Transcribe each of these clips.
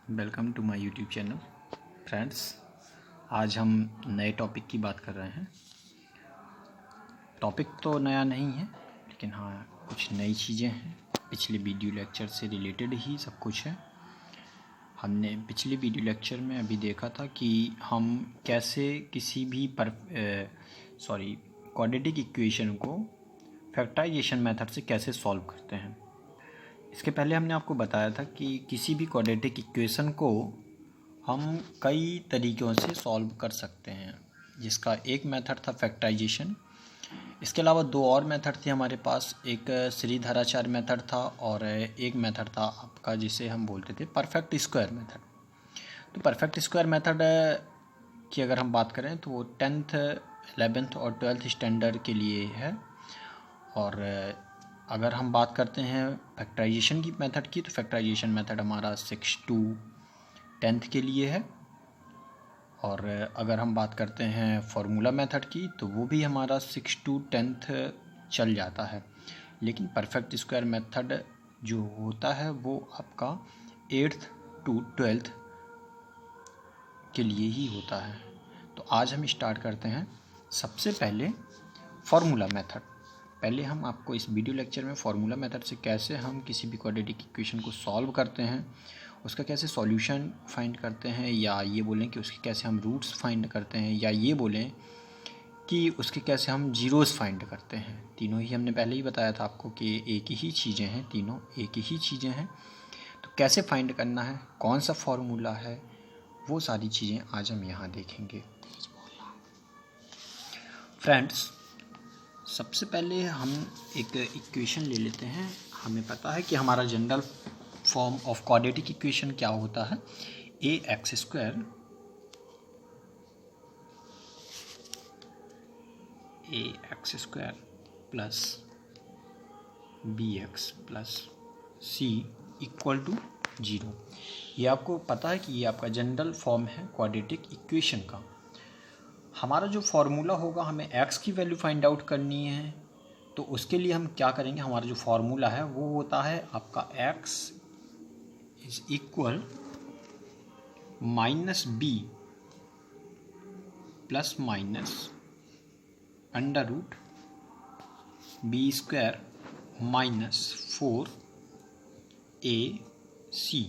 Welcome to my YouTube channel. Friends, आज हम नए टॉपिक की बात कर रहे हैं। टॉपिक तो नया नहीं है, लेकिन हाँ कुछ नई चीज़ें हैं। पिछले वीडियो लेक्चर से रिलेटेड ही सब कुछ है। हमने पिछले वीडियो लेक्चर में अभी देखा था कि हम कैसे किसी भी क्वाड्रेटिक इक्वेशन को फैक्टराइजेशन मेथड से कैसे सॉल्व करते हैं। इसके पहले हमने आपको बताया था कि किसी भी क्वाड्रेटिक इक्वेशन को हम कई तरीक़ों से सॉल्व कर सकते हैं, जिसका एक मेथड था फैक्टराइजेशन। इसके अलावा दो और मेथड थे हमारे पास, एक श्रीधराचार्य मेथड था और एक मेथड था आपका जिसे हम बोलते थे परफेक्ट स्क्वायर मेथड। तो परफेक्ट स्क्वायर मेथड की अगर हम बात करें तो वो 10th 11th और 12th स्टैंडर्ड के लिए है। और अगर हम बात करते हैं फैक्टराइजेशन की मेथड की, तो फैक्टराइजेशन मेथड हमारा 6 to 10th के लिए है। और अगर हम बात करते हैं फार्मूला मेथड की, तो वो भी हमारा 6 to 10th चल जाता है। लेकिन परफेक्ट स्क्वायर मेथड जो होता है वो आपका 8th to 12th के लिए ही होता है। तो आज हम स्टार्ट करते हैं सबसे पहले फार्मूला मेथड। पहले हम आपको इस वीडियो लेक्चर में फार्मूला मेथड से कैसे हम किसी भी क्वाड्रेटिक इक्वेशन को सॉल्व करते हैं, उसका कैसे सॉल्यूशन फाइंड करते हैं, या ये बोलें कि उसके कैसे हम रूट्स फाइंड करते हैं, या ये बोलें कि उसके कैसे हम जीरोस फाइंड करते हैं। तीनों ही हमने पहले ही बताया था आपको कि एक ही चीज़ें हैं, तीनों एक ही चीज़ें हैं। तो कैसे फाइंड करना है, कौन सा फार्मूला है, वो सारी चीज़ें आज हम यहाँ देखेंगे। फ्रेंड्स, सबसे पहले हम एक इक्वेशन ले लेते हैं। हमें पता है कि हमारा general form of quadratic equation क्या होता है, ax square plus bx plus c equal to 0। ये आपको पता है कि ये आपका जनरल फॉर्म है क्वाड्रेटिक इक्वेशन का। हमारा जो फार्मूला होगा, हमें x की वैल्यू फाइंड आउट करनी है। तो उसके लिए हम क्या करेंगे, हमारा जो फार्मूला है वो होता है आपका x is equal -b plus minus under root b square minus 4ac।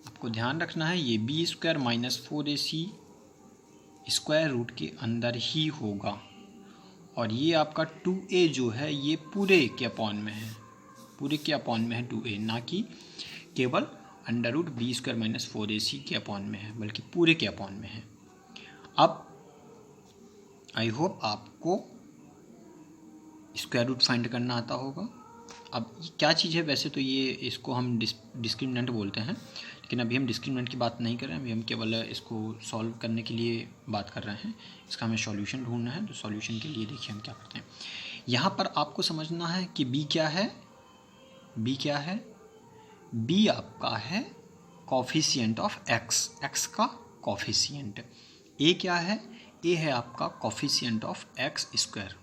आपको ध्यान रखना है ये b square minus 4ac square root के अंदर ही होगा, और ये आपका 2a जो है ये पूरे के अपॉन में है, पूरे के अपॉन में है 2a, ना कि केवल under root b square minus 4ac के अपॉन में है, बल्कि पूरे के अपॉन में है। अब आई होप आपको स्क्वायर रूट फाइंड करना आता होगा। अब क्या चीज़ है, वैसे तो ये इसको हम डिस्क्रिमिनेंट बोलते हैं, लेकिन अभी हम डिस्क्रिमिनेंट की बात नहीं कर रहे हैं। अभी हम केवल इसको सॉल्व करने के लिए बात कर रहे हैं। इसका हमें सॉल्यूशन ढूंढना है। तो सॉल्यूशन के लिए देखिए हम क्या करते हैं। यहाँ पर आपको समझना है कि b क्या है। b क्या है, b आपका है कॉफिशिएंट ऑफ x, x का कॉफिशिएंट। a क्या है, a है आपका कॉफिशिएंट ऑफ x स्क्वायर,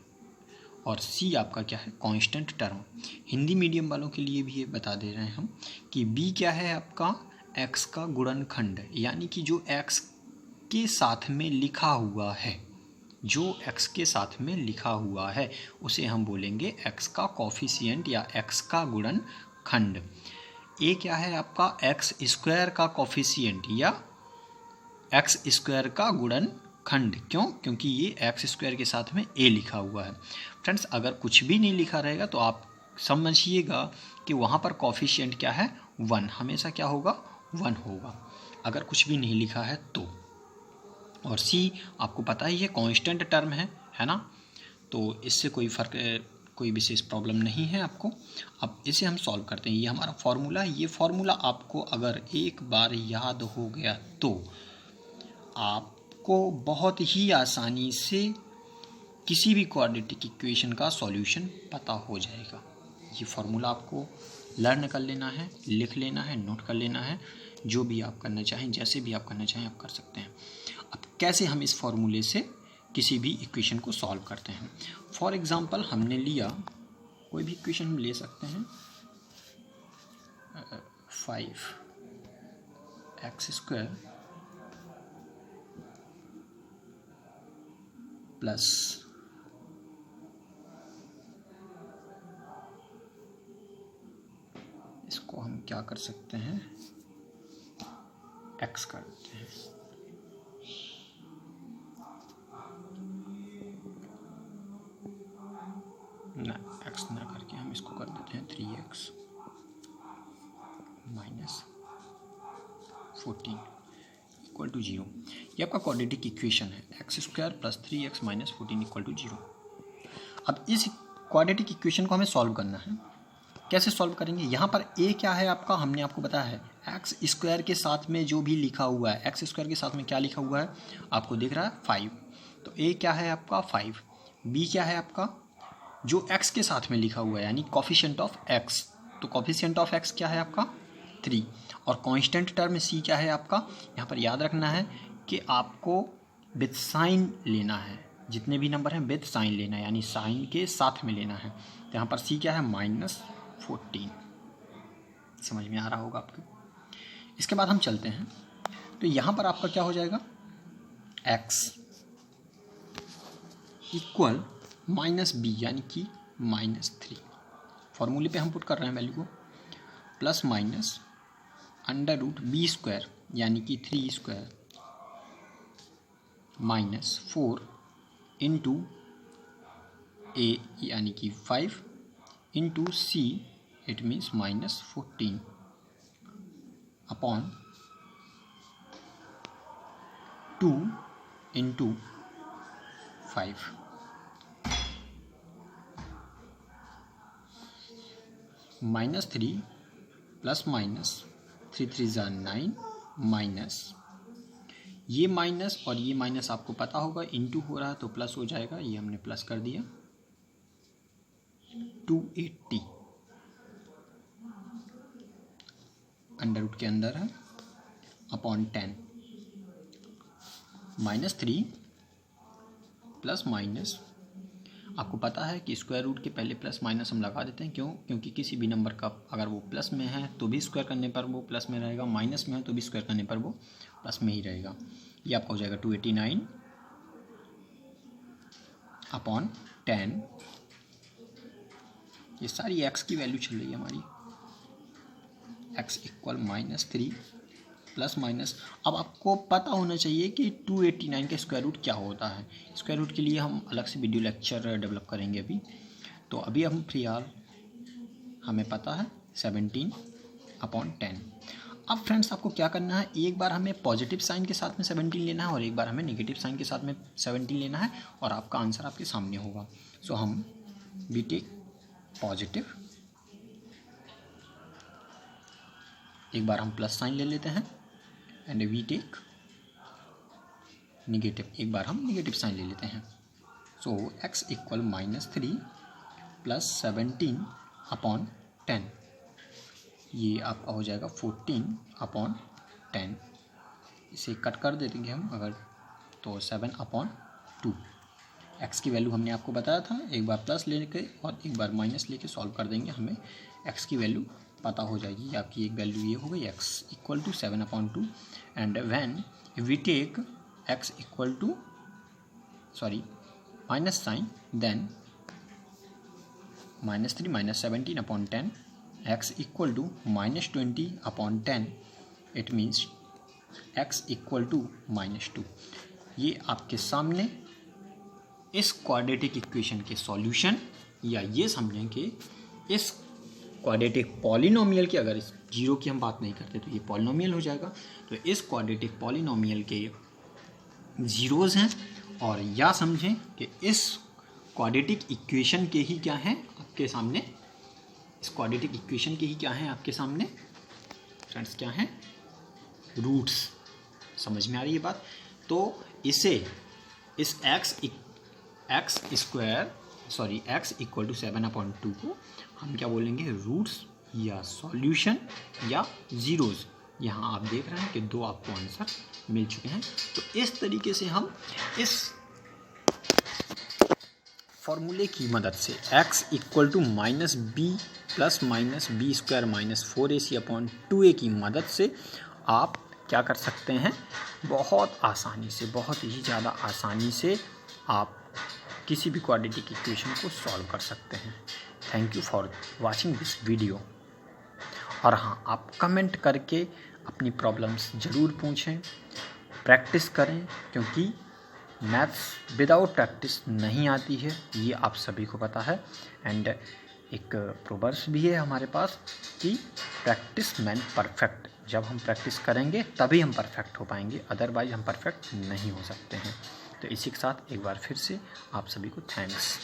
और c आपका क्या है, कांस्टेंट टर्म। हिंदी मीडियम वालों के लिए भी ये बता दे रहे हैं हम कि b क्या है आपका x का गुणनखंड, यानी कि जो x के साथ में लिखा हुआ है, जो x के साथ में लिखा हुआ है उसे हम बोलेंगे x का कॉफिशिएंट या x का गुणनखंड। a क्या है आपका x स्क्वायर का कॉफिशिएंट या x स्क्वायर का गुणनखंड। क्यों, क्योंकि ये x स्क्वायर के साथ में a लिखा हुआ है। फ्रेंड्स, अगर कुछ भी नहीं लिखा रहेगा तो आप समझिएगा कि वहाँ पर कॉफिशिएंट क्या है, 1, हमेशा क्या होगा, 1 होगा, अगर कुछ भी नहीं लिखा है तो। और c आपको पता ही है कांस्टेंट टर्म है ना, तो इससे कोई विशेष प्रॉब्लम नहीं है आपको। अब इसे हम सॉल्व करते हैं। ये हमारा फार्मूला है। ये फार्मूला आपको अगर एक बार याद हो गया तो आपको बहुत ही आसानी से किसी भी क्वाड्रेटिक इक्वेशन का सॉल्यूशन पता हो जाएगा। ये फार्मूला आपको लर्न कर लेना है, लिख लेना है, नोट कर लेना है। जो भी आप करना चाहें, जैसे भी आप करना चाहें आप कर सकते हैं। अब कैसे हम इस फार्मूले से किसी भी इक्वेशन को सॉल्व करते हैं। फॉर एग्जांपल हमने लिया, कोई भी इक्वेशन हम ले सकते हैं, 5 एक्स स्क्वायर प्लस इसको हम क्या कर सकते हैं, एक्स कर देते हैं। ना एक्स ना करके हम इसको कर देते हैं 3x माइनस 14 इक्वल टू 0। ये आपका क्वाड्रेटिक इक्वेशन है, x square plus 3x minus 14 equal to 0। अब इस क्वाड्रेटिक इक्वेशन को हमें सॉल्व करना है। कैसे सॉल्व करेंगे? यहाँ पर a क्या है आपका, हमने आपको बताया है एक्स स्क्वायर के साथ में जो भी लिखा हुआ है, एक्स स्क्वायर के साथ में क्या लिखा हुआ है आपको दिख रहा है 5, तो a क्या है आपका 5, b क्या है आपका जो x के साथ में लिखा हुआ है यानी कोफिशिएंट ऑफ x, तो कोफिशिएंट ऑफ x क्या है आपका 3, और कांस्टेंट टर्म c क्या है आपका, यहाँ पर याद रखना है कि आपको विद साइन लेना है, जितने भी नंबर हैं विद साइन लेना है यानी साइन के साथ में लेना है। तो यहाँ पर c क्या है -14, समझ में आ रहा होगा आपको। इसके बाद हम चलते हैं, तो यहाँ पर आपका क्या हो जाएगा x इक्वल -b यानी कि -3, फॉर्मूले पे हम पुट कर रहे हैं वैल्यू को, प्लस माइनस √b² यानी कि 3² -4 इंटू a यानी कि 5 into c it means -14 upon 2 into 5 -3 plus minus 3 3 = 9 minus ये माइनस और ये माइनस आपको पता होगा इंटू हो रहा है तो प्लस हो जाएगा, ये हमने प्लस कर दिया 280 अंडर रूट के अंदर है अपॉन 10 -3 प्लस माइनस आपको पता है कि स्क्वायर रूट के पहले प्लस माइनस हम लगा देते हैं, क्यों? क्योंकि किसी भी नंबर का अगर वो प्लस में है तो भी स्क्वायर करने पर वो प्लस में रहेगा, माइनस में है तो भी स्क्वायर करने पर वो प्लस में ही रहेगा। ये आपका हो जाएगा 289 अपॉन 10, ये सारी x की वैल्यू चल रही है हमारी, x इक्वल -3 प्लस माइनस। अब आपको पता होना चाहिए कि 289 का स्क्वायर रूट क्या होता है। स्क्वायर रूट के लिए हम अलग से वीडियो लेक्चर डेवलप करेंगे अभी, तो अभी हम फिलहाल हमें पता है 17 अपॉन 10। अब फ्रेंड्स आपको क्या करना है, एक बार हमें पॉजिटिव साइन के साथ में 17 लेना है और एक बार हमें नेगेटिव साइन के साथ में 17 लेना है और आपका आंसर आपके सामने होगा। सो हम वी टेक पॉजिटिव, एक बार हम प्लस साइन ले लेते हैं एंड वी टेक निगेटिव, एक बार हम निगेटिव साइन ले लेते हैं। सो x इक्वल -3 प्लस 17 अपॉन 10, ये आपका हो जाएगा 14 अपॉन 10, इसे कट कर देंगे हम अगर तो 7 अपॉन 2। x की वैल्यू हमने आपको बताया था, एक बार प्लस लेके और एक बार माइनस लेके सॉल्व कर देंगे, हमें x की वैल्यू पता हो जाएगी। आपकी एक वैल्यू ये हो गई x equal to 7 upon 2 and when we take x equal to minus sign then -3 minus 17 upon 10 x equal to -20 upon 10, it means x equal to -2। ये आपके सामने इस क्वाड्रेटिक इक्वेशन के सॉल्यूशन, या ये समझें कि इस क्वाड्रेटिक पॉलिनोमियल की, अगर इस जीरो की हम बात नहीं करते तो ये पॉलिनोमियल हो जाएगा, तो इस क्वाड्रेटिक पॉलिनोमियल के जीरोज़ हैं, और या समझें कि इस क्वाड्रेटिक इक्वेशन के ही क्या हैं आपके सामने, इस क्वाड्रेटिक इक्वेशन के ही क्या हैं आपके सामने फ्रेंड्स, क्या हैं रूट्स। समझ में आ रही है बात? तो इसे इस x इक्वल टू 7 अपॉन 2 को हम क्या बोलेंगे, रूट्स या सॉल्यूशन या जीरोज़। यहाँ आप देख रहे हैं कि दो आपको आंसर मिल चुके हैं। तो इस तरीके से हम इस फॉर्मूले की मदद से x equal to -b plus minus b² -4ac upon 2a की मदद से आप क्या कर सकते हैं, बहुत आसानी से, बहुत ही ज़्यादा आसानी से आप किसी भी क्वाड्रेटिक इक्वेशन को सॉल्व कर सकते हैं। Thank you for watching this video. और हाँ, आप कमेंट करके अपनी प्रॉब्लम्स ज़रूर पूछें, प्रैक्टिस करें, क्योंकि मैथ्स विदाउट प्रैक्टिस नहीं आती है, ये आप सभी को पता है। एंड एक प्रोवर्ब्स भी है हमारे पास कि प्रैक्टिस मेक परफेक्ट। जब हम प्रैक्टिस करेंगे तभी हम परफेक्ट हो पाएंगे, अदरवाइज हम परफेक्ट नहीं हो सकते हैं। तो इसी के साथ एक बार फिर से आप सभी को थैंक्स।